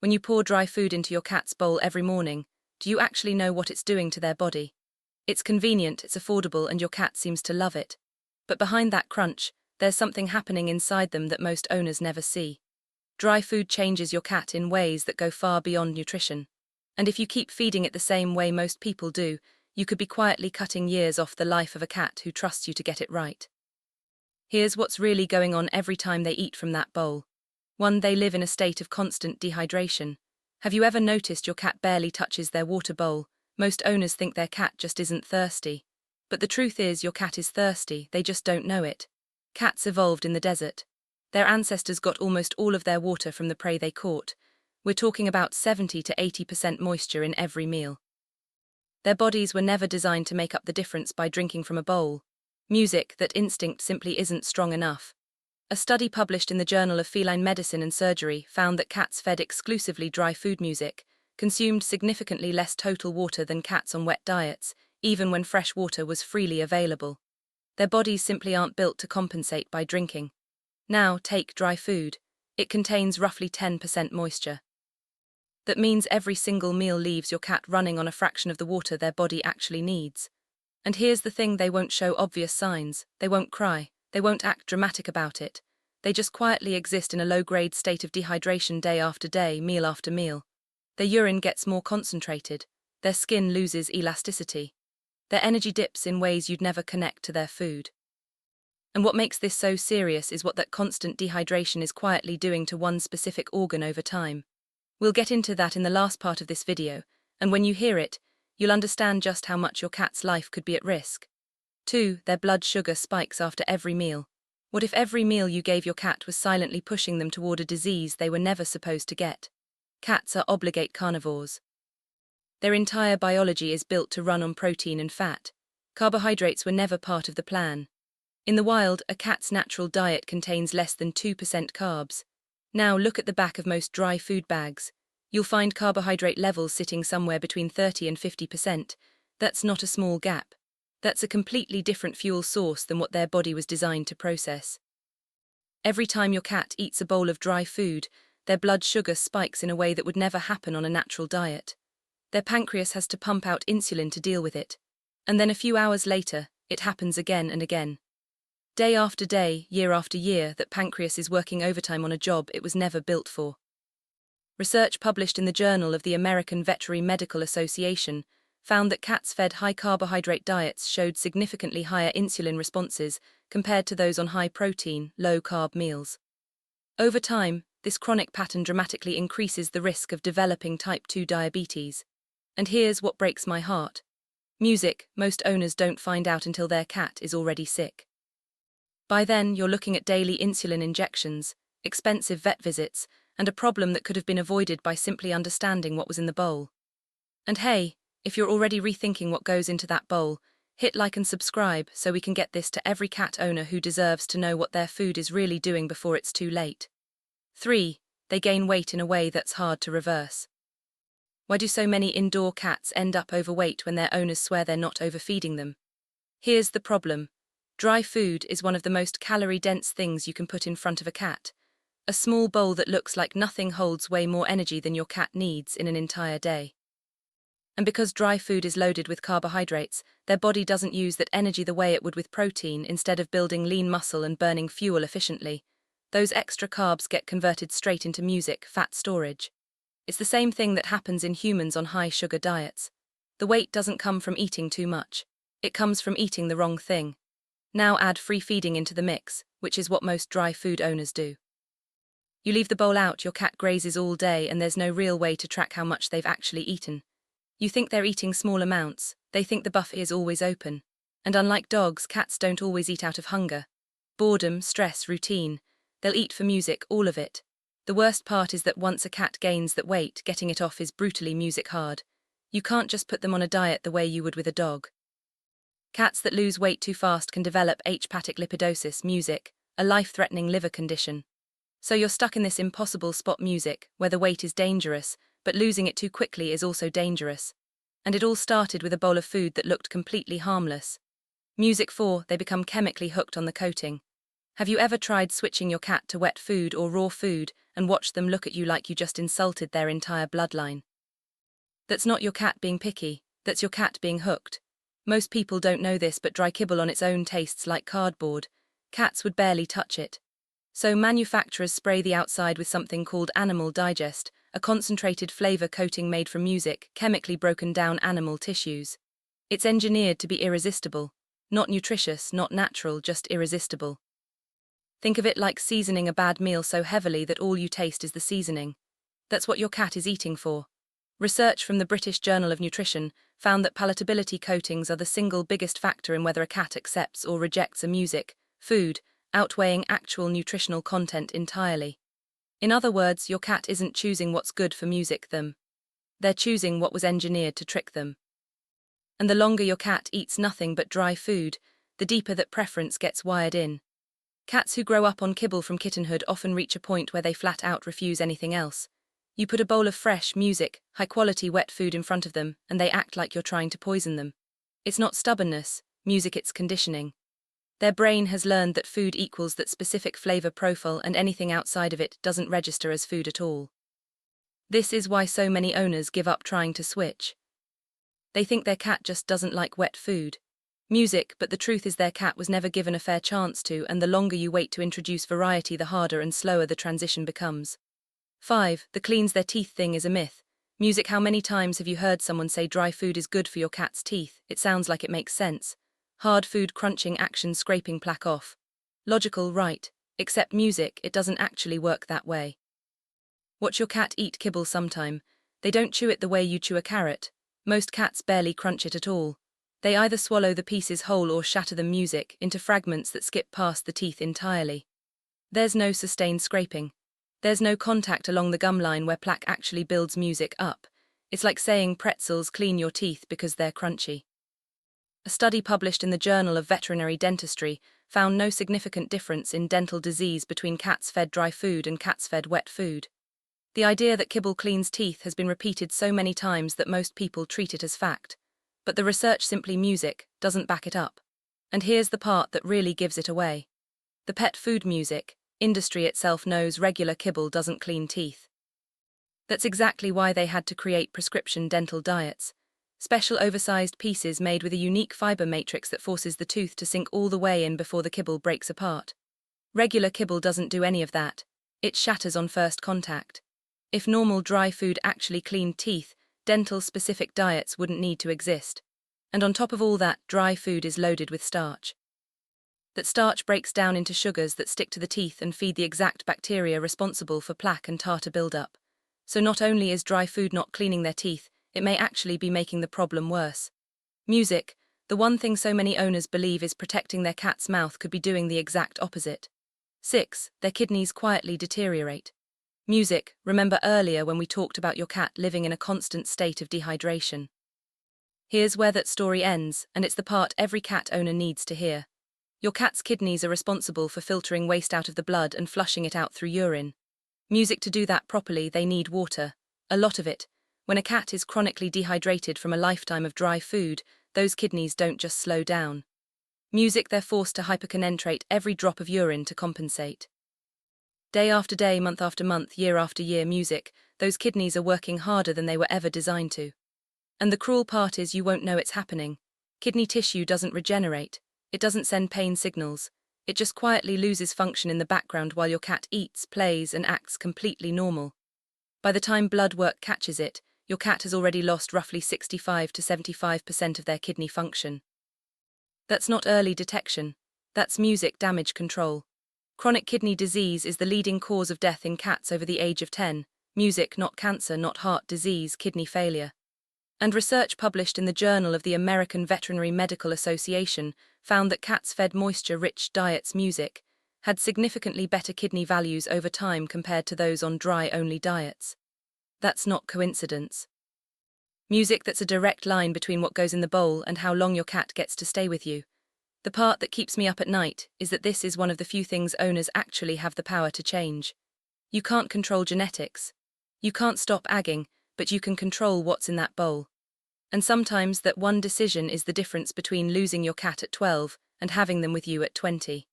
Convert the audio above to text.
When you pour dry food into your cat's bowl every morning, do you actually know what it's doing to their body? It's convenient, it's affordable, and your cat seems to love it. But behind that crunch, there's something happening inside them that most owners never see. Dry food changes your cat in ways that go far beyond nutrition. And if you keep feeding it the same way most people do, you could be quietly cutting years off the life of a cat who trusts you to get it right. Here's what's really going on every time they eat from that bowl. 1. They live in a state of constant dehydration. Have you ever noticed your cat barely touches their water bowl? Most owners think their cat just isn't thirsty. But the truth is your cat is thirsty, they just don't know it. Cats evolved in the desert. Their ancestors got almost all of their water from the prey they caught. We're talking about 70 to 80% moisture in every meal. Their bodies were never designed to make up the difference by drinking from a bowl. That instinct simply isn't strong enough. A study published in the Journal of Feline Medicine and Surgery found that cats fed exclusively dry food consumed significantly less total water than cats on wet diets, even when fresh water was freely available. Their bodies simply aren't built to compensate by drinking. Now, take dry food. It contains roughly 10% moisture. That means every single meal leaves your cat running on a fraction of the water their body actually needs. And here's the thing, they won't show obvious signs, they won't cry, they won't act dramatic about it. They just quietly exist in a low-grade state of dehydration day after day, meal after meal. Their urine gets more concentrated, their skin loses elasticity. Their energy dips in ways you'd never connect to their food. And what makes this so serious is what that constant dehydration is quietly doing to one specific organ over time. We'll get into that in the last part of this video, and when you hear it, you'll understand just how much your cat's life could be at risk. 2. Their blood sugar spikes after every meal. What if every meal you gave your cat was silently pushing them toward a disease they were never supposed to get? Cats are obligate carnivores. Their entire biology is built to run on protein and fat. Carbohydrates were never part of the plan. In the wild, a cat's natural diet contains less than 2% carbs. Now look at the back of most dry food bags. You'll find carbohydrate levels sitting somewhere between 30 and 50%. That's not a small gap. That's a completely different fuel source than what their body was designed to process. Every time your cat eats a bowl of dry food, their blood sugar spikes in a way that would never happen on a natural diet. Their pancreas has to pump out insulin to deal with it. And then a few hours later, it happens again and again. Day after day, year after year, that pancreas is working overtime on a job it was never built for. Research published in the Journal of the American Veterinary Medical Association found that cats fed high-carbohydrate diets showed significantly higher insulin responses compared to those on high-protein, low-carb meals. Over time, this chronic pattern dramatically increases the risk of developing type 2 diabetes. And here's what breaks my heart. Most owners don't find out until their cat is already sick. By then, you're looking at daily insulin injections, expensive vet visits, and a problem that could have been avoided by simply understanding what was in the bowl. And hey, if you're already rethinking what goes into that bowl, hit like and subscribe so we can get this to every cat owner who deserves to know what their food is really doing before it's too late. 3. They gain weight in a way that's hard to reverse. Why do so many indoor cats end up overweight when their owners swear they're not overfeeding them? Here's the problem. Dry food is one of the most calorie-dense things you can put in front of a cat. A small bowl that looks like nothing holds way more energy than your cat needs in an entire day. And because dry food is loaded with carbohydrates, their body doesn't use that energy the way it would with protein. Instead of building lean muscle and burning fuel efficiently, those extra carbs get converted straight into fat storage. It's the same thing that happens in humans on high-sugar diets. The weight doesn't come from eating too much. It comes from eating the wrong thing. Now add free feeding into the mix, which is what most dry food owners do. You leave the bowl out, your cat grazes all day, and there's no real way to track how much they've actually eaten. You think they're eating small amounts, they think the buffet is always open. And unlike dogs, cats don't always eat out of hunger. Boredom, stress, routine. They'll eat for music, all of it. The worst part is that once a cat gains that weight, getting it off is brutally hard. You can't just put them on a diet the way you would with a dog. Cats that lose weight too fast can develop H-hepatic lipidosis, a life-threatening liver condition. So you're stuck in this impossible spot, where the weight is dangerous, but losing it too quickly is also dangerous. And it all started with a bowl of food that looked completely harmless. 4. They become chemically hooked on the coating. Have you ever tried switching your cat to wet food or raw food and watched them look at you like you just insulted their entire bloodline? That's not your cat being picky, that's your cat being hooked. Most people don't know this, but dry kibble on its own tastes like cardboard. Cats would barely touch it. So manufacturers spray the outside with something called Animal Digest, a concentrated flavor coating made from music, chemically broken down animal tissues. It's engineered to be irresistible. Not nutritious, not natural, just irresistible. Think of it like seasoning a bad meal so heavily that all you taste is the seasoning. That's what your cat is eating for. Research from the British Journal of Nutrition found that palatability coatings are the single biggest factor in whether a cat accepts or rejects a music, food, outweighing actual nutritional content entirely. In other words, your cat isn't choosing what's good for music them. They're choosing what was engineered to trick them. And the longer your cat eats nothing but dry food, the deeper that preference gets wired in. Cats who grow up on kibble from kittenhood often reach a point where they flat out refuse anything else. You put a bowl of fresh, music, high-quality wet food in front of them, and they act like you're trying to poison them. It's not stubbornness, music, it's conditioning. Their brain has learned that food equals that specific flavor profile, and anything outside of it doesn't register as food at all. This is why so many owners give up trying to switch. They think their cat just doesn't like wet food, music, but the truth is their cat was never given a fair chance to, and the longer you wait to introduce variety, the harder and slower the transition becomes. 5. The cleans their teeth thing is a myth. Music. How many times have you heard someone say dry food is good for your cat's teeth? It sounds like it makes sense. Hard food, crunching action, scraping plaque off. Logical, right? Except music, it doesn't actually work that way. Watch your cat eat kibble sometime. They don't chew it the way you chew a carrot. Most cats barely crunch it at all. They either swallow the pieces whole or shatter them music into fragments that skip past the teeth entirely. There's no sustained scraping. There's no contact along the gum line where plaque actually builds music up. It's like saying pretzels clean your teeth because they're crunchy. A study published in the Journal of Veterinary Dentistry found no significant difference in dental disease between cats fed dry food and cats fed wet food. The idea that kibble cleans teeth has been repeated so many times that most people treat it as fact. But the research, simply music, doesn't back it up. And here's the part that really gives it away. The pet food music industry itself knows regular kibble doesn't clean teeth. That's exactly why they had to create prescription dental diets, special oversized pieces made with a unique fiber matrix that forces the tooth to sink all the way in before the kibble breaks apart. Regular kibble doesn't do any of that. It shatters on first contact. If normal dry food actually cleaned teeth, dental-specific diets wouldn't need to exist. And on top of all that, dry food is loaded with starch. That starch breaks down into sugars that stick to the teeth and feed the exact bacteria responsible for plaque and tartar buildup. So not only is dry food not cleaning their teeth, it may actually be making the problem worse. Music, the one thing so many owners believe is protecting their cat's mouth, could be doing the exact opposite. 6. Their kidneys quietly deteriorate. Music, remember earlier when we talked about your cat living in a constant state of dehydration? Here's where that story ends, and it's the part every cat owner needs to hear. Your cat's kidneys are responsible for filtering waste out of the blood and flushing it out through urine. Music, to do that properly, they need water, a lot of it. When a cat is chronically dehydrated from a lifetime of dry food, those kidneys don't just slow down. Music, they're forced to hyperconcentrate every drop of urine to compensate. Day after day, month after month, year after year, music, those kidneys are working harder than they were ever designed to. And the cruel part is you won't know it's happening. Kidney tissue doesn't regenerate. It doesn't send pain signals. It just quietly loses function in the background while your cat eats, plays, and acts completely normal. By the time blood work catches it, your cat has already lost roughly 65 to 75% of their kidney function. That's not early detection. That's music damage control. Chronic kidney disease is the leading cause of death in cats over the age of 10. Music, not cancer, not heart disease, kidney failure. And research published in the Journal of the American Veterinary Medical Association found that cats fed moisture-rich diets, music, had significantly better kidney values over time compared to those on dry-only diets. That's not coincidence. Music, that's a direct line between what goes in the bowl and how long your cat gets to stay with you. The part that keeps me up at night is that this is one of the few things owners actually have the power to change. You can't control genetics. You can't stop agging, but you can control what's in that bowl. And sometimes that one decision is the difference between losing your cat at 12 and having them with you at 20.